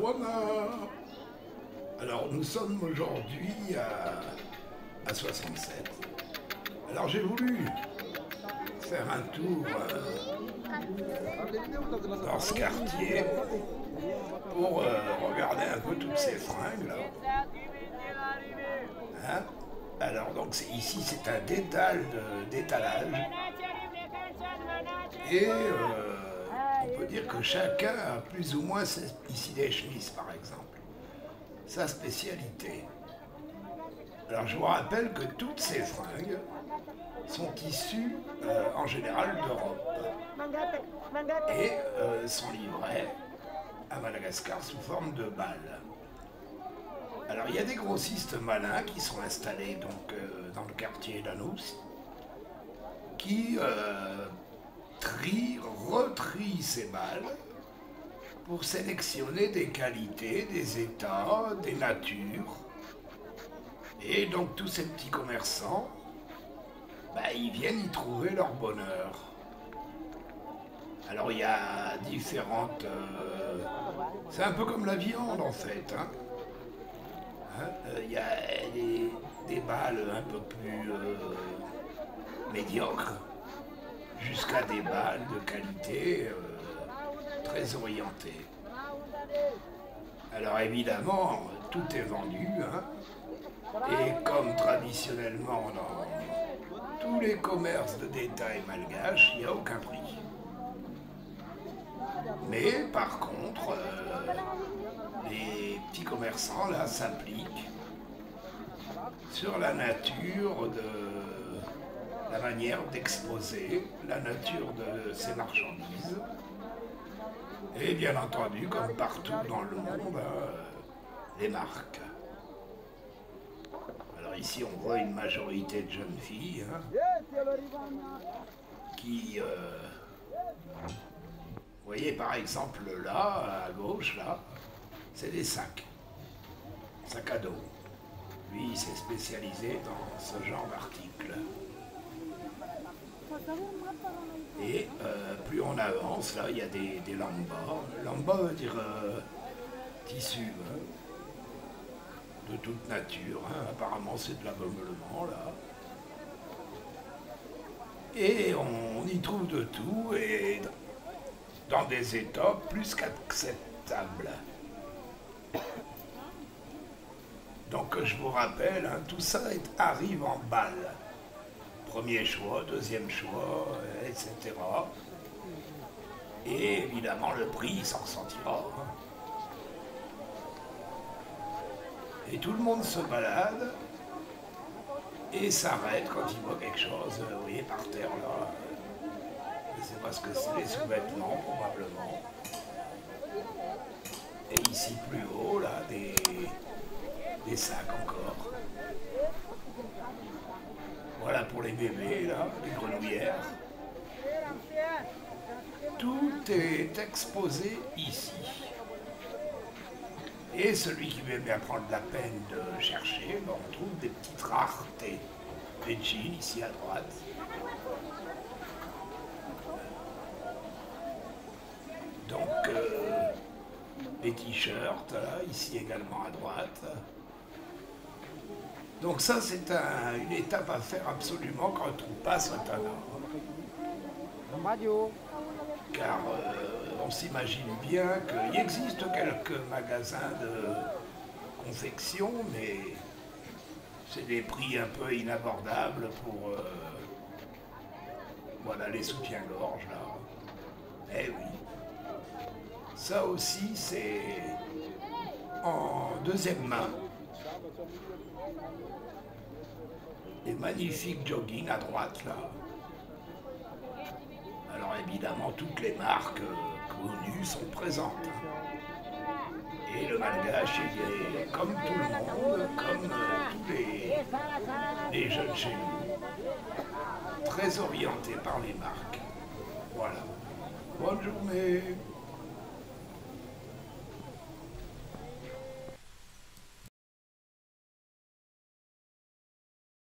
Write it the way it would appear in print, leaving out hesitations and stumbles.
Tawana. Alors nous sommes aujourd'hui à 67. Alors j'ai voulu faire un tour dans ce quartier pour regarder un peu toutes ces fringues là. Hein? Alors donc ici c'est un d'étalage et on peut dire que chacun a plus ou moins ici des chemises par exemple, sa spécialité. Alors je vous rappelle que toutes ces fringues sont issues en général d'Europe et sont livrées à Madagascar sous forme de balles. Alors il y a des grossistes malins qui sont installés donc dans le quartier d'Anous qui retrient ces balles pour sélectionner des qualités, des états, des natures. Et donc tous ces petits commerçants, ils viennent y trouver leur bonheur. Alors il y a différentes... c'est un peu comme la viande en fait. Il y a des balles un peu plus médiocres, jusqu'à des balles de qualité très orientées. Alors évidemment, tout est vendu, et comme traditionnellement dans tous les commerces de détail malgaches, il n'y a aucun prix. Mais par contre, les petits commerçants là s'appliquent sur la nature de la manière d'exposer la nature de ces marchandises. Et bien entendu, comme partout dans le monde, les marques. Alors ici on voit une majorité de jeunes filles qui... vous voyez par exemple là, à gauche, là, c'est des sacs à dos. Lui, il s'est spécialisé dans ce genre d'articles. Et plus on avance, là, il y a des lambas. Lamba veut dire tissu, de toute nature. Apparemment, c'est de l'ameublement, là. Et on y trouve de tout, et dans des états plus qu'acceptables. Donc je vous rappelle, tout ça arrive en balles. Premier choix, deuxième choix, etc. Et évidemment le prix il s'en ressentira. Et tout le monde se balade et s'arrête quand il voit quelque chose, vous voyez, par terre là. Je ne sais pas ce que c'est, les sous-vêtements probablement. Et ici plus haut, là, des sacs encore. Voilà pour les bébés, là, les grenouillères. Tout est exposé ici. Et celui qui veut bien prendre la peine de chercher, on trouve des petites raretés. Les jeans ici à droite. Donc, les t-shirts, là, ici également à droite. Donc ça, c'est une étape à faire absolument quand on passe à Tana. Car on s'imagine bien qu'il existe quelques magasins de confection, mais c'est des prix un peu inabordables pour voilà, les soutiens-gorge, là. Eh oui. Ça aussi, c'est en deuxième main. Des magnifiques jogging à droite, là. Alors évidemment, toutes les marques connues sont présentes. Et le malgache, il est comme tout le monde, comme tous les jeunes chez nous, très orienté par les marques. Voilà. Bonne journée.